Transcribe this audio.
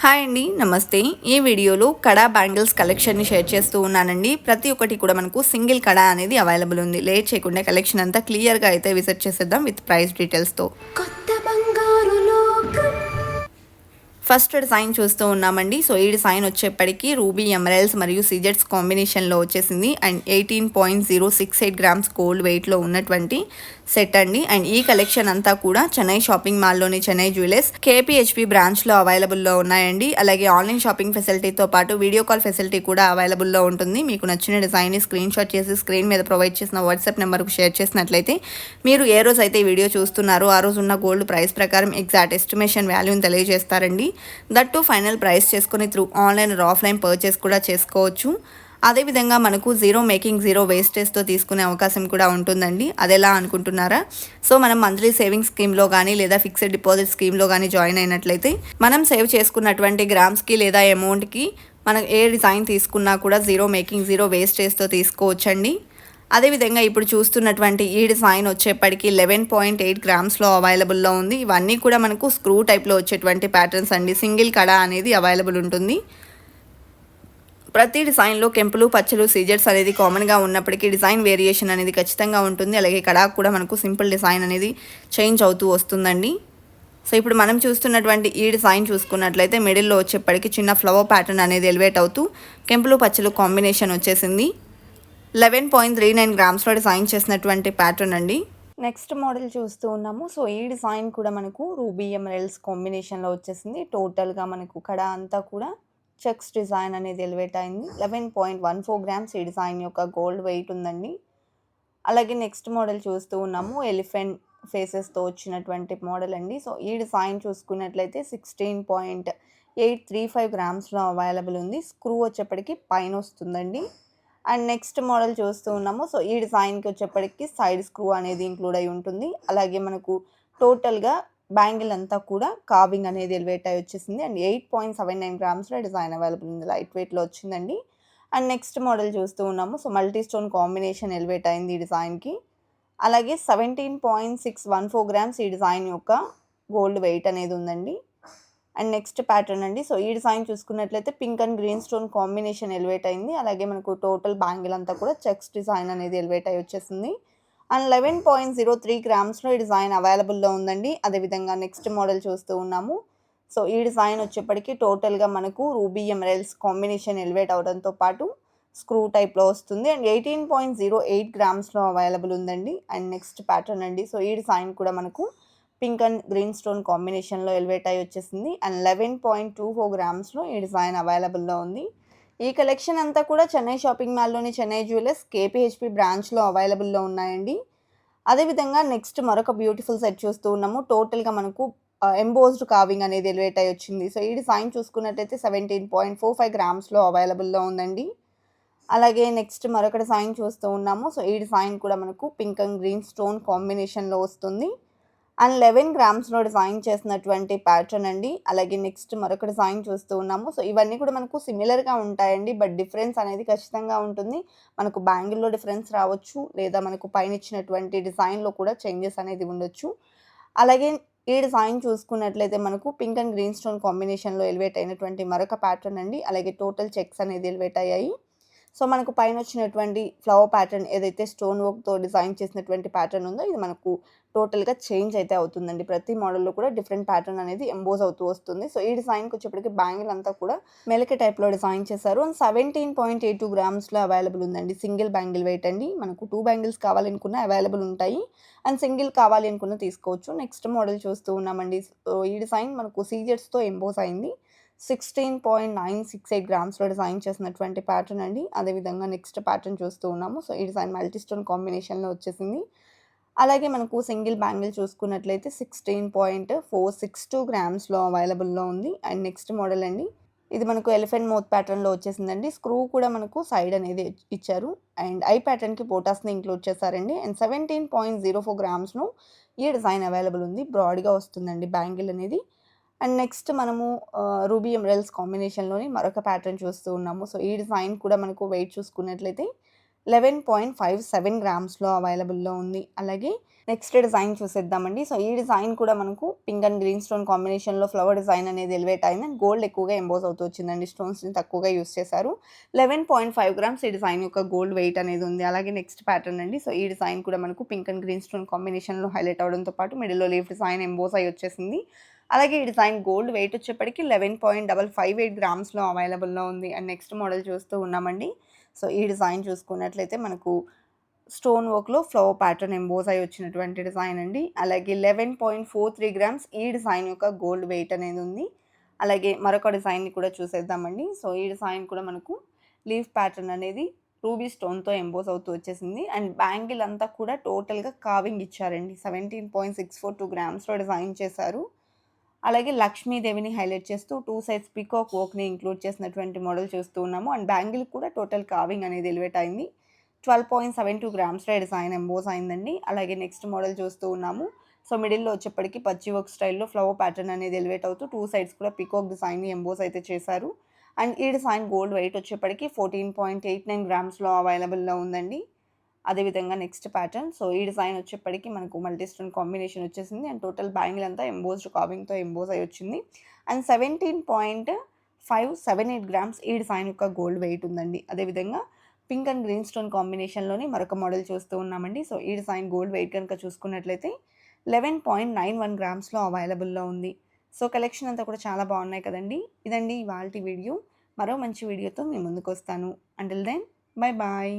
Hi అండి, నమస్తే. ఈ వీడియోలో కడా బ్యాంగిల్స్ కలెక్షన్ని షేర్ చేస్తూ ఉన్నానండి. ప్రతి ఒక్కటి కూడా మనకు సింగిల్ కడా అనేది అవైలబుల్ ఉంది. లేట్ చేయకుండా కలెక్షన్ అంతా క్లియర్గా అయితే విజిట్ చేసేద్దాం విత్ ప్రైస్ డీటెయిల్స్తో. కొత్త బంగారు లోకం. ఫస్ట్ డిజైన్ చూస్తూ ఉన్నామండి. సో ఈ డిజైన్ వచ్చేప్పటికి రూబీ ఎమరాల్డ్స్ మరియు సిజెట్స్ కాంబినేషన్లో వచ్చేసింది. అండ్ 18.068 గ్రామ్స్ గోల్డ్ వెయిట్లో ఉన్నటువంటి సెట్ అండి. అండ్ ఈ కలెక్షన్ అంతా కూడా చెన్నై షాపింగ్ మాల్లోని చెన్నై జ్యువెలర్స్ కేపీహెచ్పి బ్రాంచ్లో అవైలబుల్లో ఉన్నాయండి. అలాగే ఆన్లైన్ షాపింగ్ ఫెసిలిటీతో పాటు వీడియో కాల్ ఫెసిలిటీ కూడా అవైలబుల్లో ఉంటుంది. మీకు నచ్చిన డిజైన్ని స్క్రీన్ షాట్ చేసి స్క్రీన్ మీద ప్రొవైడ్ చేసిన వాట్సాప్ నెంబర్కు షేర్ చేసినట్లయితే మీరు ఏ రోజు అయితే వీడియో చూస్తున్నారో ఆ రోజు ఉన్న గోల్డ్ ప్రైస్ ప్రకారం ఎగ్జాక్ట్ ఎస్టిమేషన్ వాల్యూని తెలియజేస్తారండి. దట్టు ఫైనల్ ప్రైస్ చేసుకుని through online or offline purchase కూడా చేసుకోవచ్చు. అదేవిధంగా మనకు జీరో మేకింగ్ జీరో వేస్టేజ్తో తీసుకునే అవకాశం కూడా ఉంటుందండి. అదెలా అనుకుంటున్నారా? సో మనం మంత్లీ సేవింగ్ స్కీమ్లో కానీ లేదా ఫిక్స్డ్ డిపాజిట్ స్కీమ్లో కానీ జాయిన్ అయినట్లయితే మనం సేవ్ చేసుకున్నటువంటి గ్రామ్స్కి లేదా అమౌంట్కి మనం ఏ డిజైన్ తీసుకున్నా కూడా జీరో మేకింగ్ జీరో వేస్టేజ్తో తీసుకోవచ్చండి. అదేవిధంగా ఇప్పుడు చూస్తున్నటువంటి ఈ డిజైన్ వచ్చేప్పటికి 11.8 గ్రామ్స్లో అవైలబుల్లో ఉంది. ఇవన్నీ కూడా మనకు స్క్రూ టైప్లో వచ్చేటువంటి ప్యాటర్న్స్ అండి. సింగిల్ కడా అనేది అవైలబుల్ ఉంటుంది. ప్రతి డిజైన్లో కెంపులు పచ్చలు సీజర్స్ అనేది కామన్గా ఉన్నప్పటికీ డిజైన్ వేరియేషన్ అనేది ఖచ్చితంగా ఉంటుంది. అలాగే కడా కూడా మనకు సింపుల్ డిజైన్ అనేది చేంజ్ అవుతూ వస్తుందండి. సో ఇప్పుడు మనం చూస్తున్నటువంటి ఈ డిజైన్ చూసుకున్నట్లయితే మిడిల్లో వచ్చేప్పటికి చిన్న ఫ్లవర్ ప్యాటర్న్ అనేది ఎలివేట్ అవుతూ కెంపులు పచ్చలు కాంబినేషన్ వచ్చేసింది. 11.39 గ్రామ్స్లో డిజైన్ చేసినటువంటి ప్యాటర్న్ అండి. నెక్స్ట్ మోడల్ చూస్తూ ఉన్నాము. సో ఈ డిజైన్ కూడా మనకు రూబీ ఎమరాల్డ్స్ కాంబినేషన్లో వచ్చేసింది. టోటల్గా మనకు కడా అంతా కూడా చెక్స్ డిజైన్ అనేది ఎలివేట్ అయింది. 11.14 గ్రామ్స్ ఈ డిజైన్ యొక్క గోల్డ్ వెయిట్ ఉందండి. అలాగే నెక్స్ట్ మోడల్ చూస్తూ ఉన్నాము. ఎలిఫెంట్ ఫేసెస్తో వచ్చినటువంటి మోడల్ అండి. సో ఈ డిజైన్ చూసుకున్నట్లయితే 16.835 గ్రామ్స్లో అవైలబుల్ ఉంది. స్క్రూ వచ్చేప్పటికి పైన వస్తుందండి. అండ్ నెక్స్ట్ మోడల్ చూస్తూ ఉన్నాము. సో ఈ డిజైన్కి వచ్చేప్పటికి సైడ్ స్క్రూ అనేది ఇంక్లూడ్ అయి ఉంటుంది. అలాగే మనకు టోటల్గా బ్యాంగిల్ అంతా కూడా కార్వింగ్ అనేది ఎలివేట్ అయి వచ్చేసింది. అండ్ 8.79 గ్రామ్స్లో డిజైన్ అవైలబుల్ ఉంది. లైట్ వెయిట్లో వచ్చిందండి. అండ్ నెక్స్ట్ మోడల్ చూస్తూ ఉన్నాము. So multi stone combination elevate అయింది ఈ డిజైన్కి. అలాగే 17.614 గ్రామ్స్ ఈ డిజైన్ యొక్క గోల్డ్ వెయిట్ అనేది ఉందండి. అండ్ నెక్స్ట్ ప్యాటర్న్ అండి. సో ఈ డిజైన్ చూసుకున్నట్లయితే pink and green stone combination elevate అయింది. అలాగే మనకు టోటల్ బ్యాంగిల్ అంతా కూడా చెక్స్ డిజైన్ అనేది ఎలివేట్ అయి వచ్చేసింది. అండ్ 11.03 గ్రామ్స్లో ఈ డిజైన్ అవైలబుల్లో ఉందండి. అదేవిధంగా నెక్స్ట్ మోడల్ చూస్తూ ఉన్నాము. సో ఈ డిజైన్ వచ్చేప్పటికి టోటల్గా మనకు రూబీ ఎమరాల్డ్స్ కాంబినేషన్ ఎలివేట్ అవడంతో పాటు స్క్రూ టైప్లో వస్తుంది. అండ్ 18.08 గ్రామ్స్లో అవైలబుల్ ఉందండి. అండ్ నెక్స్ట్ ప్యాటర్న్ అండి. సో ఈ డిజైన్ కూడా మనకు పింక్ అండ్ గ్రీన్ స్టోన్ కాంబినేషన్లో ఎలివేట్ అయి వచ్చేసింది. అండ్ 11.24 గ్రామ్స్లో ఈ డిజైన్ అవైలబుల్లో ఉంది. ఈ కలెక్షన్ అంతా కూడా చెన్నై షాపింగ్ మాల్లోని చెన్నై జ్యువెలర్స్ కేపీహెచ్పి బ్రాంచ్లో అవైలబుల్లో ఉన్నాయండి. అదేవిధంగా నెక్స్ట్ మరొక బ్యూటిఫుల్ సెట్ చూస్తూ ఉన్నాము. టోటల్గా మనకు ఎంబోస్డ్ కార్వింగ్ అనేది ఎలివేట్ అయి వచ్చింది. సో ఈ డిజైన్ చూసుకున్నట్టయితే 17.45 గ్రామ్స్లో అవైలబుల్లో ఉందండి. అలాగే నెక్స్ట్ మరొక డిజైన్ చూస్తూ ఉన్నాము. సో ఈ డిజైన్ కూడా మనకు పింక్ అండ్ గ్రీన్ స్టోన్ కాంబినేషన్లో వస్తుంది. అండ్ 11 గ్రామ్స్లో డిజైన్ చేసినటువంటి ప్యాటర్న్ అండి. అలాగే నెక్స్ట్ మరొక డిజైన్ చూస్తూ ఉన్నాము. సో ఇవన్నీ కూడా మనకు సిమిలర్గా ఉంటాయండి. బట్ డిఫరెన్స్ అనేది ఖచ్చితంగా ఉంటుంది. మనకు బ్యాంగిల్లో డిఫరెన్స్ రావచ్చు, లేదా మనకు పైన ఇచ్చినటువంటి డిజైన్లో కూడా చేంజెస్ అనేది ఉండొచ్చు. అలాగే ఈ డిజైన్ చూసుకున్నట్లయితే మనకు పింక్ అండ్ గ్రీన్ స్టోన్ కాంబినేషన్లో ఎలివేట్ అయినటువంటి మరొక ప్యాటర్న్ అండి. అలాగే టోటల్ చెక్స్ అనేది ఎలివేట్ అయ్యాయి. సో మనకు పైన వచ్చినటువంటి ఫ్లవర్ ప్యాటర్న్ ఏదైతే స్టోన్ వర్క్తో డిజైన్ చేసినటువంటి ప్యాటర్న్ ఉందో ఇది మనకు టోటల్గా చేంజ్ అయితే అవుతుందండి. ప్రతి మోడల్లో కూడా డిఫరెంట్ ప్యాటర్న్ అనేది ఎంబోజ్ అవుతూ వస్తుంది. సో ఈ డిజైన్కి వచ్చేప్పటికి బ్యాంగిల్ అంతా కూడా మెలికే టైప్లో డిజైన్ చేశారు. అండ్ 17.82 గ్రామ్స్లో అవైలబుల్ ఉందండి. సింగిల్ బ్యాంగిల్ వెయిట్ అండి. మనకు 2 బ్యాంగిల్స్ కావాలనుకున్న అవైలబుల్ ఉంటాయి. అండ్ సింగిల్ కావాలి అనుకున్న తీసుకోవచ్చు. నెక్స్ట్ మోడల్ చూస్తూ ఉన్నామండి. సో ఈ డిజైన్ మనకు సీజెట్స్తో ఎంబోజ్ అయింది. 16.968 గ్రామ్స్లో డిజైన్ చేసినటువంటి ప్యాటర్న్ అండి. అదేవిధంగా నెక్స్ట్ ప్యాటర్న్ చూస్తూ ఉన్నాము. సో ఈ డిజైన్ మల్టీ స్టోన్ కాంబినేషన్లో వచ్చేసింది. అలాగే మనకు సింగిల్ బ్యాంగిల్ చూసుకున్నట్లయితే 16.462 గ్రామ్స్లో అవైలబుల్లో ఉంది. అండ్ నెక్స్ట్ మోడల్ అండి. ఇది మనకు ఎలిఫెంట్ మౌత్ ప్యాటర్న్లో వచ్చేసిందండి. స్క్రూ కూడా మనకు సైడ్ అనేది ఇచ్చారు. అండ్ ఐ ప్యాటర్న్కి పోటాస్ని ఇంక్లూడ్ చేశారండి. అండ్ 17.04 గ్రామ్స్లో ఈ డిజైన్ అవైలబుల్ ఉంది. బ్రాడ్గా వస్తుందండి బ్యాంగిల్ అనేది. అండ్ నెక్స్ట్ మనము రూబీ ఎమరాల్డ్స్ కాంబినేషన్లోని మరొక ప్యాటర్న్ చూస్తూ ఉన్నాము. సో ఈ డిజైన్ కూడా మనకు వెయిట్ చూసుకున్నట్లయితే 11.57 గ్రామ్స్లో అవైలబుల్లో ఉంది. అలాగే నెక్స్ట్ డిజైన్ చూసేద్దామండి. సో, ఈ డిజైన్ కూడా మనకు పింక్ అండ్ గ్రీన్ స్టోన్ కాంబినేషన్‌లో ఫ్లవర్ డిజైన్ అనేది ఎలివేట్ అయింది. అండ్ గోల్డ్ ఎక్కువగా ఎంబోస్ అవుతూ వచ్చిందండి. స్టోన్స్‌ని తక్కువగా యూజ్ చేశారు. 11.5 గ్రామ్స్ ఈ డిజైన్ యొక్క గోల్డ్ వెయిట్ అనేది ఉంది. అలాగే నెక్స్ట్ ప్యాటర్న్ అండి. సో, ఈ డిజైన్ కూడా మనకు పింక్ అండ్ గ్రీన్ స్టోన్ కాంబినేషన్‌లో హైలైట్ అవ్వడంతో పాటు మిడిల్‌లో లీఫ్ డిజైన్ ఎంబోస్ అయ్యి వచ్చేసింది. అలాగే ఈ డిజైన్ గోల్డ్ వెయిట్ వచ్చేప్పటికి 11.558 గ్రామ్స్‌లో అవైలబుల్‌లో ఉంది. అండ్ నెక్స్ట్ మోడల్ చూస్తూ ఉన్నామండి. సో, ఈ డిజైన్ చూసుకున్నట్లయితే మనకు స్టోన్ వర్క్‌లో ఫ్లవర్ ప్యాటర్న్ ఎంబోస్ అయ్యి వచ్చినటువంటి డిజైన్ అండి. అలాగే 11.43 గ్రామ్స్ ఈ డిజైన్ యొక్క గోల్డ్ వెయిట్ అనేది ఉంది. అలాగే మరొక డిజైన్‌ని కూడా చూసేద్దామండి. సో, ఈ డిజైన్ కూడా మనకు లీఫ్ ప్యాటర్న్ అనేది రూబీ స్టోన్‌తో ఎంబోస్ అవుతూ వచ్చేసింది. అండ్ బ్యాంగిల్ అంతా కూడా టోటల్‌గా కార్వింగ్ ఇచ్చారండి. 17.642 గ్రామ్స్‌లో డిజైన్ చేశారు. అలాగే లక్ష్మీదేవిని హైలైట్ చేస్తూ 2 సైడ్స్ పీకాక్ వర్క్‌ని ఇంక్లూడ్ చేసినటువంటి మోడల్ చూస్తూ ఉన్నాము. అండ్ బ్యాంగిల్ కూడా టోటల్ కార్వింగ్ అనేది ఎలివేట్ అయింది. 12.72 గ్రామ్స్‌లో డిజైన్ ఎంబోస్ అయిందండి. అలాగే నెక్స్ట్ మోడల్ చూస్తూ ఉన్నాము. సో, మిడిల్‌లో వచ్చేప్పటికి పచ్చి వర్క్ స్టైల్‌లో ఫ్లవర్ ప్యాటర్న్ అనేది ఎలివేట్ అవుతూ 2 సైడ్స్ కూడా పీకాక్ డిజైన్‌ని ఎంబోస్ అయితే చేశారు. అండ్ ఈ డిజైన్ గోల్డ్ వెయిట్ వచ్చేప్పటికి 14.89 గ్రామ్స్‌లో అవైలబుల్‌లో ఉందండి. అదేవిధంగా నెక్స్ట్ ప్యాటర్న్. సో, ఈ డిజైన్ వచ్చేప్పటికి మనకు మల్టీ స్టోన్ కాంబినేషన్ వచ్చేసింది. అండ్ టోటల్ బ్యాంగిల్ అంతా ఎంబోస్డ్ కార్వింగ్‌తో ఎంబోస్ అయ్యి వచ్చింది. అండ్ 17.578 గ్రామ్స్ ఈ డిజైన్ యొక్క గోల్డ్ వెయిట్ ఉందండి. అదేవిధంగా పింక్ అండ్ గ్రీన్ స్టోన్ కాంబినేషన్‌లోని మరొక మోడల్ చూస్తూ ఉన్నామండి. సో, ఈ డిజైన్ గోల్డ్ వెయిట్ గనుక చూసుకున్నట్లయితే 11.91 గ్రామ్స్‌లో అవైలబుల్‌లో ఉంది. సో, కలెక్షన్ అంతా కూడా చాలా బాగున్నాయి కదండీ! ఇదండి ఇవాల్టి వీడియో. మరో మంచి వీడియోతో మీ ముందుకొస్తాను. Until then bye bye.